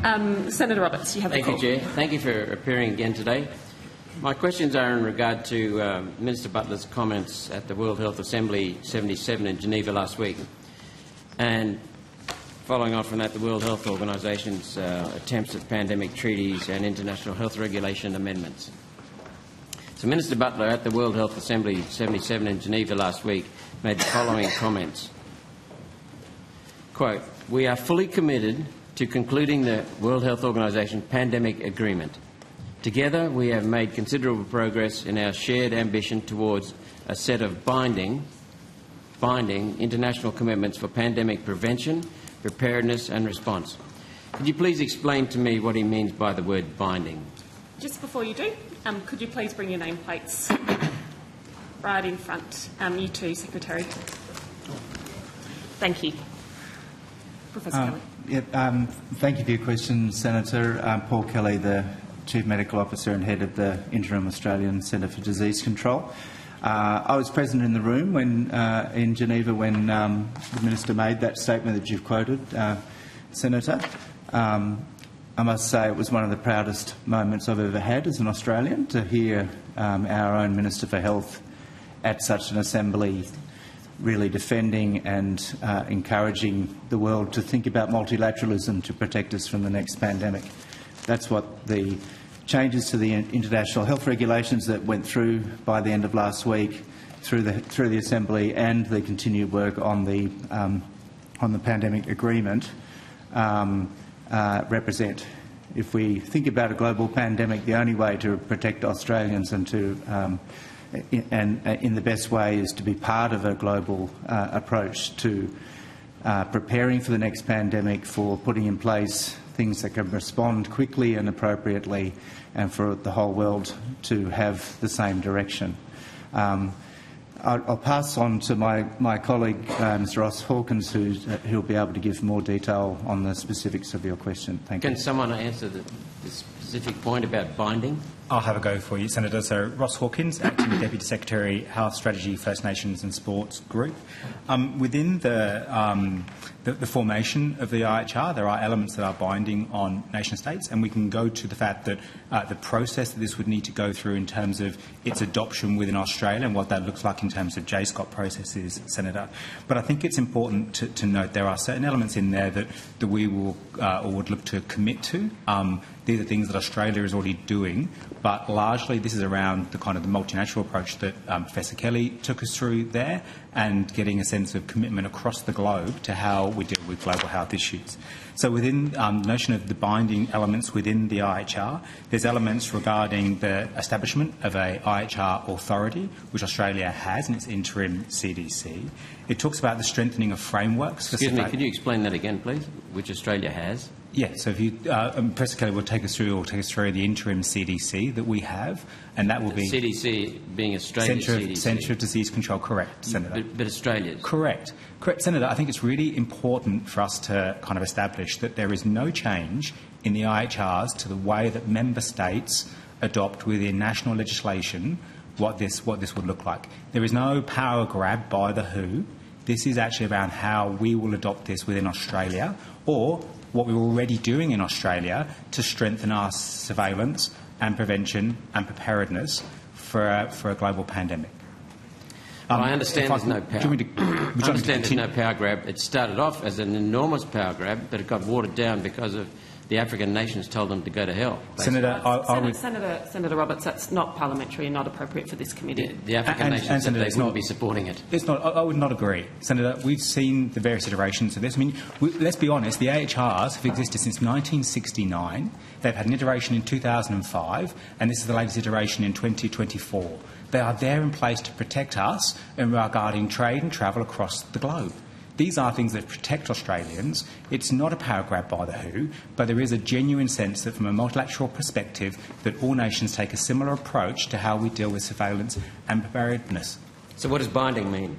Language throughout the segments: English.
Senator Roberts, you have the call. Thank you, Chair. Thank you for appearing again today. My questions are in regard to Minister Butler's comments at the World Health Assembly 77 in Geneva last week. And following on from that, the World Health Organisation's attempts at pandemic treaties and international health regulation amendments. So Minister Butler at the World Health Assembly 77 in Geneva last week made the following comments. Quote, "We are fully committed to concluding the World Health Organization pandemic agreement. Together we have made considerable progress in our shared ambition towards a set of binding international commitments for pandemic prevention, preparedness and response." Could you please explain to me what he means by the word binding? Just before you do, could you please bring your nameplates right in front? You too, Secretary. Thank you. Professor Kelly. Thank you for your question, Senator. Paul Kelly, the Chief Medical Officer and Head of the Interim Australian Centre for Disease Control. I was present in the room when, in Geneva when the Minister made that statement that you've quoted, Senator. I must say it was one of the proudest moments I've ever had as an Australian to hear our own Minister for Health at such an assembly really defending and encouraging the world to think about multilateralism to protect us from the next pandemic. That's what the changes to the international health regulations that went through by the end of last week through the Assembly and the continued work on the pandemic agreement represent. If we think about a global pandemic, the only way to protect Australians and in the best way is to be part of a global approach to preparing for the next pandemic, for putting in place things that can respond quickly and appropriately, and for the whole world to have the same direction. I'll pass on to my colleague, Mr Ross Hawkins, who'll be able to give more detail on the specifics of your question. Thank you. Can someone answer the specific point about binding? I'll have a go for you, Senator. So, Ross Hawkins, Acting Deputy Secretary, Health Strategy, First Nations and Sports Group. Within the formation of the IHR, there are elements that are binding on nation states, and we can go to the fact that the process that this would need to go through in terms of its adoption within Australia and what that looks like in terms of JSCOT processes, Senator. But I think it's important to note there are certain elements in there that we will or would look to commit to. These are things that Australia is already doing, but largely this is around the kind of the multinational approach that Professor Kelly took us through there, and getting a sense of commitment across the globe to how we deal with global health issues. So within the notion of the binding elements within the IHR, there's elements regarding the establishment of a IHR authority, which Australia has in its interim CDC. It talks about the strengthening of frameworks. Excuse me, could you explain that again, please, which Australia has? Yeah, so if you, Professor Kelly will take us through the interim CDC that we have, and that will be CDC being Australia's CDC. Centre of Disease Control, correct, Senator. But Australia's. Correct, Senator. I think it's really important for us to kind of establish that there is no change in the IHRs to the way that member states adopt within national legislation what this would look like. There is no power grab by the WHO. This is actually around how we will adopt this within Australia, or what we're already doing in Australia to strengthen our surveillance and prevention and preparedness for a global pandemic. I understand there's no power. I understand there's no power grab. It started off as an enormous power grab, but it got watered down because of the African nations told them to go to hell. Senator, Senator Roberts, that's not parliamentary and not appropriate for this committee. The African nations said they wouldn't be supporting it. It's not. I would not agree, Senator. We've seen the various iterations of this. I mean, let's be honest. The AHRs have existed since 1969. They've had an iteration in 2005, and this is the latest iteration in 2024. They are there in place to protect us regarding trade and travel across the globe. These are things that protect Australians. It's not a power grab by the WHO, but there is a genuine sense that from a multilateral perspective that all nations take a similar approach to how we deal with surveillance and preparedness. So what does binding mean?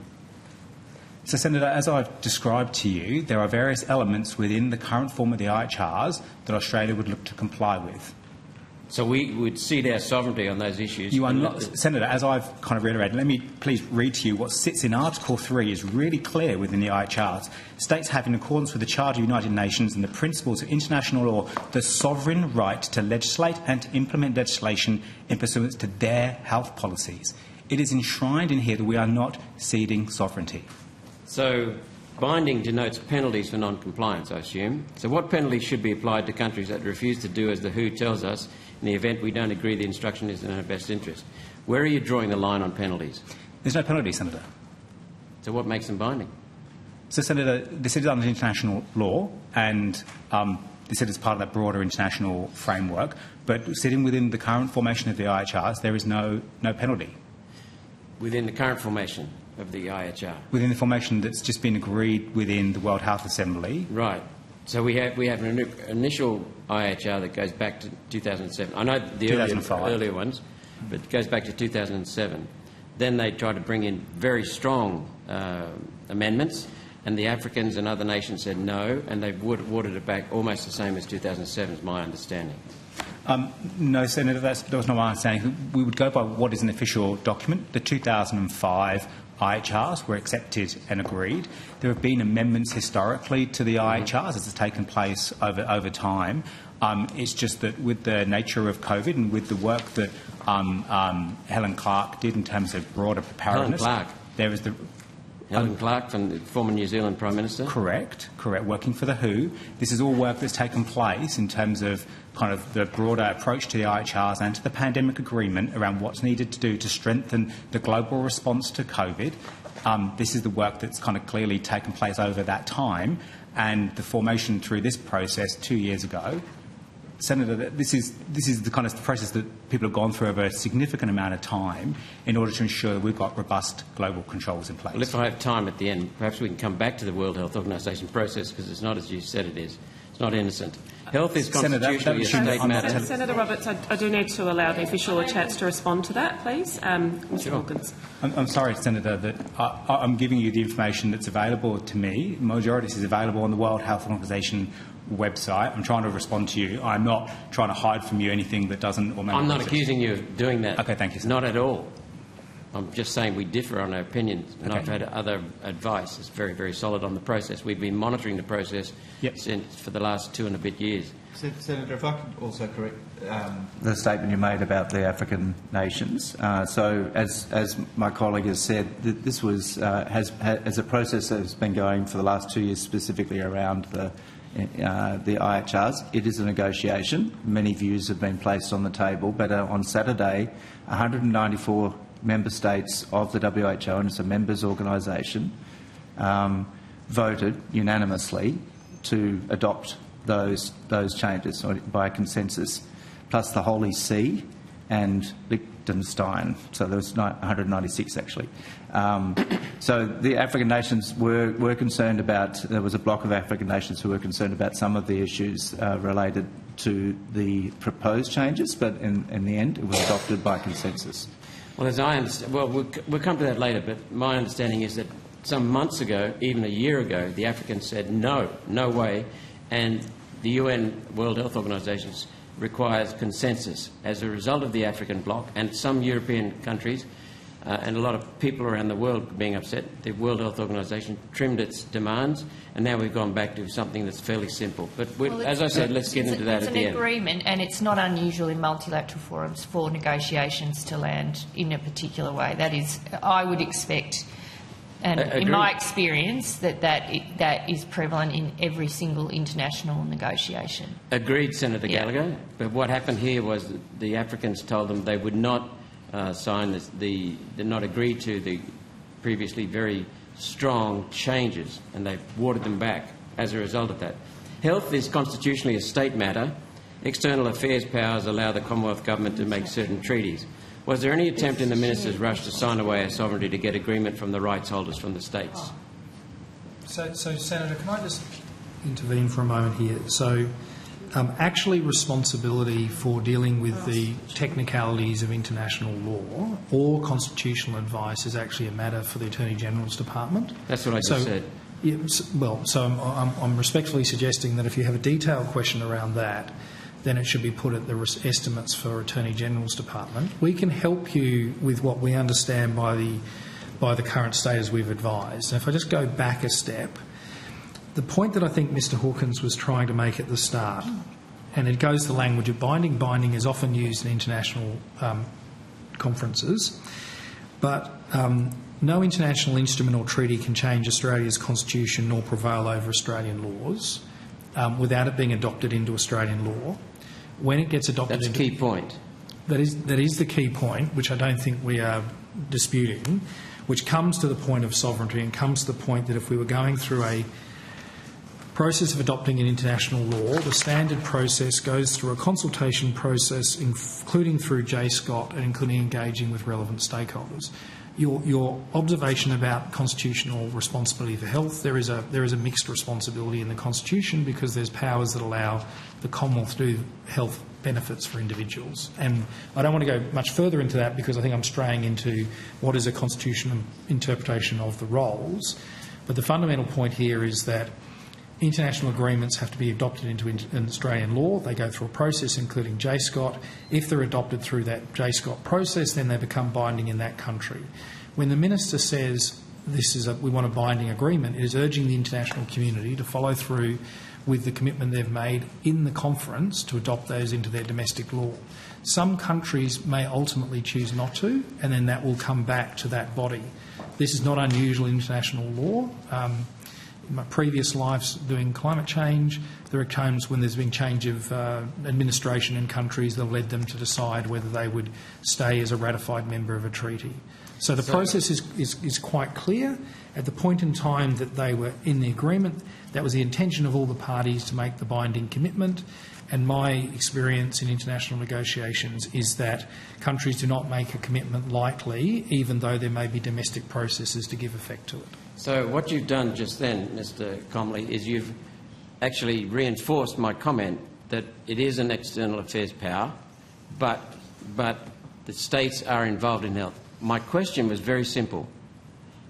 So, Senator, as I've described to you, there are various elements within the current form of the IHRs that Australia would look to comply with. So we would cede our sovereignty on those issues. You are not, Senator, as I've kind of reiterated, let me please read to you what sits in Article 3 is really clear within the IHRs. States have, in accordance with the Charter of the United Nations and the principles of international law, the sovereign right to legislate and to implement legislation in pursuance to their health policies. It is enshrined in here that we are not ceding sovereignty. So binding denotes penalties for non-compliance, I assume. So what penalties should be applied to countries that refuse to do as the WHO tells us in the event we don't agree the instruction is in our best interest? Where are you drawing the line on penalties? There's no penalty, Senator. So what makes them binding? So, Senator, this is under international law, and this is part of that broader international framework. But sitting within the current formation of the IHRs, there is no penalty. Within the current formation of the IHR? Within the formation that's just been agreed within the World Health Assembly. Right. So we have an initial IHR that goes back to 2007. I know the earlier ones, but it goes back to 2007. Then they tried to bring in very strong amendments, and the Africans and other nations said no, and they've watered it back almost the same as 2007, is my understanding. No, Senator, that was not my understanding. We would go by what is an official document. The 2005 IHRs were accepted and agreed. There have been amendments historically to the IHRs as it's taken place over time. It's just that with the nature of COVID and with the work that Helen Clark did in terms of broader preparedness... Helen Clark, from the former New Zealand Prime Minister? Correct, working for the WHO. This is all work that's taken place in terms of kind of the broader approach to the IHRs and to the pandemic agreement around what's needed to do to strengthen the global response to COVID. This is the work that's kind of clearly taken place over that time, and the formation through this process 2 years ago. Senator, this is the kind of process that people have gone through over a significant amount of time in order to ensure that we've got robust global controls in place. Well, if I have time at the end, perhaps we can come back to the World Health Organisation process, because it's not as you said it is. It's not innocent. Health is constitutionally a state matter. Senator Roberts, I do need to allow the official a chance to respond to that, please. Mr Hawkins. I'm sorry, Senator, that I'm giving you the information that's available to me. The majority is available on the World Health Organisation website. I'm trying to respond to you. I'm not trying to hide from you anything that doesn't... I'm not accusing you of doing that. Okay, thank you, sir. Not at all. I'm just saying we differ on our opinions, and I've had other advice. It's very, very solid on the process. We've been monitoring the process for the last 2 and a bit years. Senator, if I could also correct the statement you made about the African nations. So, as my colleague has said, this was as a process that has been going for the last 2 years, specifically around the IHRs. It is a negotiation. Many views have been placed on the table, but on Saturday, 194 member states of the WHO, and it's a members' organisation, voted unanimously to adopt those changes by consensus, plus the Holy See and Liechtenstein. So there was 196 actually. So the African nations were concerned about. There was a block of African nations who were concerned about some of the issues related to the proposed changes, but in the end, it was adopted by consensus. Well, as I understand, we'll come to that later, but my understanding is that some months ago, even a year ago, the Africans said no way, and the UN World Health Organisation requires consensus. As a result of the African bloc and some European countries and a lot of people around the world being upset, the World Health Organisation trimmed its demands, and now we've gone back to something that's fairly simple. But as I said, let's get into that at the end. It's an agreement, and it's not unusual in multilateral forums for negotiations to land in a particular way. That is, I would expect, and in my experience, that is prevalent in every single international negotiation. Agreed, Senator Gallagher. But what happened here was that the Africans told them they would not sign did not agree to the previously very strong changes, and they've watered them back as a result of that. Health is constitutionally a state matter. External affairs powers allow the Commonwealth Government to make certain treaties. Was there any attempt in the Minister's rush to sign away our sovereignty to get agreement from the rights holders from the states? So Senator, can I just intervene for a moment here? So, actually responsibility for dealing with the technicalities of international law or constitutional advice is actually a matter for the Attorney-General's Department. That's what I just said. Yeah, well, so I'm respectfully suggesting that if you have a detailed question around that, then it should be put at the estimates for Attorney General's Department. We can help you with what we understand by the current state as we've advised. And if I just go back a step, the point that I think Mr Hawkins was trying to make at the start, and it goes to the language of binding. Binding is often used in international conferences, but no international instrument or treaty can change Australia's constitution nor prevail over Australian laws without it being adopted into Australian law. When it gets adopted, that's the key point. That is the key point, which I don't think we are disputing, which comes to the point of sovereignty and comes to the point that if we were going through a process of adopting an international law, the standard process goes through a consultation process, including through JSCOT and including engaging with relevant stakeholders. Your observation about constitutional responsibility for health, there is a mixed responsibility in the Constitution because there's powers that allow the Commonwealth to do health benefits for individuals. And I don't want to go much further into that because I think I'm straying into what is a constitutional interpretation of the roles. But the fundamental point here is that international agreements have to be adopted into an Australian law. They go through a process including JSCOT. If they're adopted through that JSCOT process, then they become binding in that country. When the Minister says we want a binding agreement, it is urging the international community to follow through with the commitment they've made in the conference to adopt those into their domestic law. Some countries may ultimately choose not to, and then that will come back to that body. This is not unusual in international law. In my previous lives doing climate change, there are times when there's been change of administration in countries that have led them to decide whether they would stay as a ratified member of a treaty. So the process is quite clear. At the point in time that they were in the agreement, that was the intention of all the parties to make the binding commitment. And my experience in international negotiations is that countries do not make a commitment lightly, even though there may be domestic processes to give effect to it. So what you've done just then, Mr Comley, is you've actually reinforced my comment that it is an external affairs power, but the states are involved in health. My question was very simple.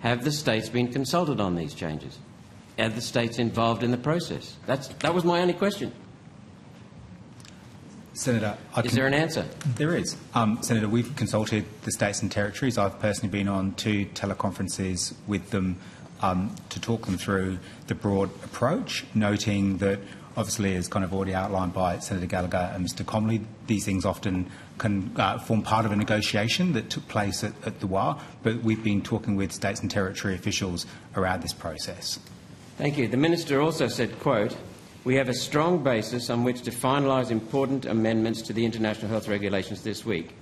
Have the states been consulted on these changes? Are the states involved in the process? That was my only question. Senator, is there an answer? There is. Senator, we've consulted the states and territories. I've personally been on 2 teleconferences with them to talk them through the broad approach, noting that obviously, as kind of already outlined by Senator Gallagher and Mr Comley, these things often can form part of a negotiation that took place at the WA, but we've been talking with states and territory officials around this process. Thank you. The Minister also said, quote, "We have a strong basis on which to finalise important amendments to the international health regulations this week.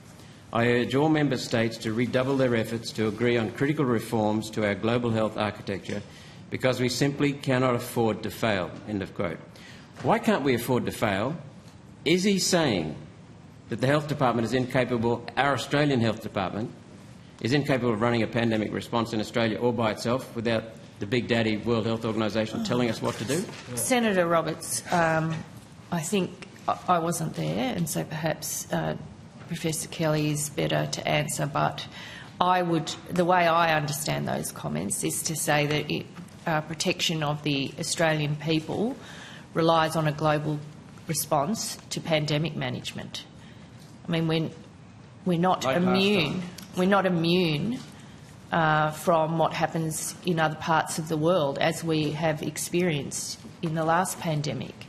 I urge all Member States to redouble their efforts to agree on critical reforms to our global health architecture because we simply cannot afford to fail." End of quote. Why can't we afford to fail? Is he saying that the Health Department is incapable, our Australian Health Department is incapable of running a pandemic response in Australia all by itself without the big daddy World Health Organisation telling us what to do? Senator Roberts, I think I wasn't there, and so perhaps Professor Kelly is better to answer, but the way I understand those comments is to say that protection of the Australian people relies on a global response to pandemic management. I mean, we're not immune. We're not immune from what happens in other parts of the world, as we have experienced in the last pandemic.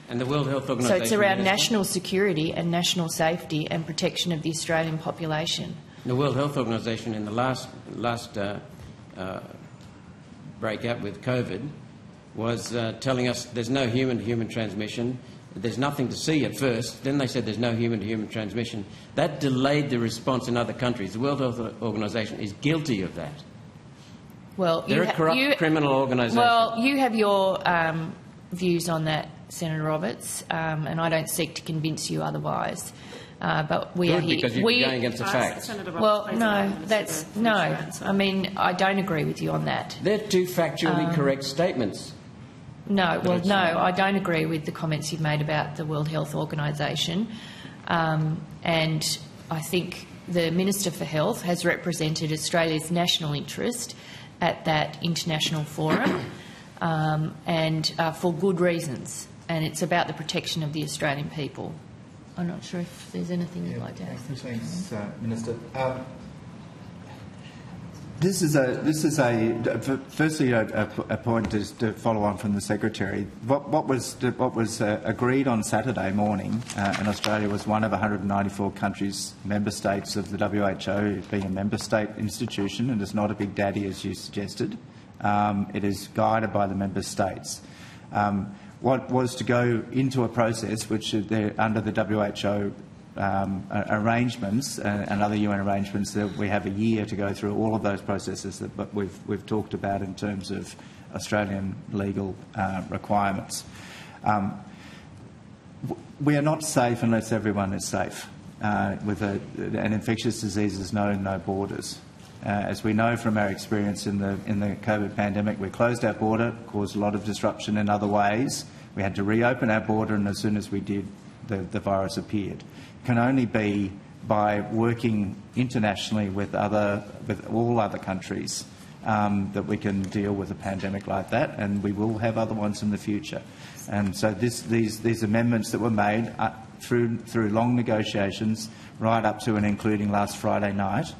And the World Health Organisation... So it's around national security and national safety and protection of the Australian population. The World Health Organisation in the last breakout with COVID was telling us there's no human-to-human transmission. There's nothing to see at first. Then they said there's no human-to-human transmission. That delayed the response in other countries. The World Health Organisation is guilty of that. Well, they're a corrupt criminal organisation. Well, you have your views on that, Senator Roberts, and I don't seek to convince you otherwise. But we Good, are here. Because you're going against the facts. Well, no, no. I mean, I don't agree with you on that. They're 2 factually correct statements. No, well, no, I don't agree with the comments you've made about the World Health Organisation. And I think the Minister for Health has represented Australia's national interest at that international forum, and for good reasons. and it's about the protection of the Australian people. I'm not sure if there's anything you'd like to add. Thanks, Minister. Firstly a point just to follow on from the Secretary. What was agreed on Saturday morning in Australia was one of 194 countries, member states of the WHO, being a member state institution, and it's not a big daddy as you suggested. It is guided by the member states. What was to go into a process which under the WHO arrangements and other UN arrangements, that we have a year to go through all of those processes that we've talked about in terms of Australian legal requirements. We are not safe unless everyone is safe. And infectious diseases know no borders. As we know from our experience in the COVID pandemic, we closed our border, caused a lot of disruption in other ways. We had to reopen our border, and as soon as we did, the virus appeared. It can only be by working internationally with all other countries that we can deal with a pandemic like that, and we will have other ones in the future. And so these amendments that were made through long negotiations, right up to and including last Friday night,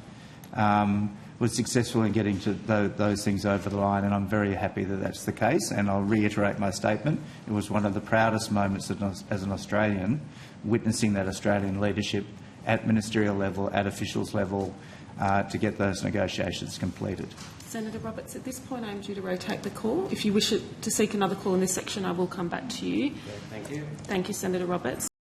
was successful in getting to those things over the line, and I'm very happy that that's the case. And I'll reiterate my statement. It was one of the proudest moments as an Australian, witnessing that Australian leadership at ministerial level, at officials level, to get those negotiations completed. Senator Roberts, at this point I'm due to rotate the call. If you wish to seek another call in this section, I will come back to you. Thank you. Thank you, Senator Roberts.